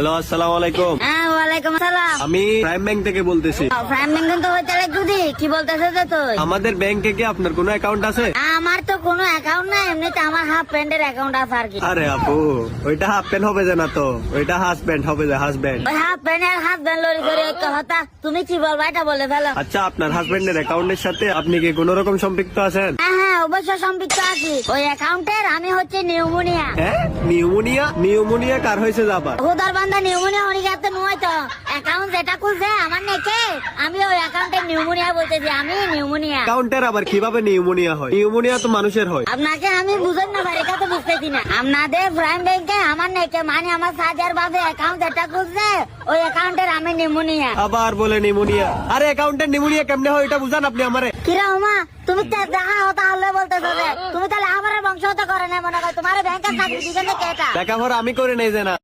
Hello, আসসালামু আলাইকুম। হ্যাঁ, ওয়ালাইকুম আসসালাম। আমি প্রাইম ব্যাংক থেকে বলতেছি। প্রাইম ব্যাংক তো হইতে লাগবে। কি বলতেছে তো তুই? আমাদের ব্যাংকে কি আপনার কোনো অ্যাকাউন্ট আছে? আমার তো কোনো অ্যাকাউন্ট নাই, এমনিতে আমার হাফ প্যান্টের অ্যাকাউন্ট আছে আর কি। আরে আপু, ওইটা হাফ প্যান্ট হবে যে না তো, ওইটা হাজব্যান্ড হবে যে হাজব্যান্ড। ওই হাফ প্যান্টের হাজবেন্ড লড়ি করে একটা হতা। তুমি কি বলবা এটা বলে ফেলো। আচ্ছা, আপনার হাজব্যান্ডের অ্যাকাউন্টের সাথে আপনি কি কোন রকম সম্পৃক্ত আছেন? হ্যাঁ হ্যাঁ, অবশ্যই সম্পৃক্ত আছি। ওই অ্যাকাউন্টের আমি হচ্ছে নিউমোনিয়া। হ্যাঁ, নিউমোনিয়া? নিউমোনিয়া কার হয়েছে যাবার? হুদার বান্দা নিউমোনিয়া হয়ে গেছে নয় তো। অ্যাকাউন্ট যেটা খুলছে আমার নেকে, আমি ওই অ্যাকাউন্টের নিউমোনিয়া বলতেছি। আমি নিউমোনিয়া। অ্যাকাউন্টের আবার কিভাবে নিউমোনিয়া হয়? নিউমোনিয়া তো মানুষের হয়। আপনাকে আমি বুঝেন না ভাই, এটা তো বুঝতেছি না। আপনাদের প্রাইম ব্যাংকে আমার নেকে মানে আমার সাজার ভাবে অ্যাকাউন্ট যেটা খুলছে ওই অ্যাকাউন্টের আমি নিউমোনিয়া। আবার বলে নিউমোনিয়া। আরে অ্যাকাউন্টের নিউমোনিয়া কেমনে হয় এটা বুঝান আপনি আমারে। কিরা উমা, তুমি তো দেখা হতা হলে বলতেছো যে তুমি তাহলে আমার বংশ হতে করে না মনে হয়। তোমার ব্যাংকের চাকরি দিবেন না কেটা? লেখাপড়া আমি করে নেই যে না।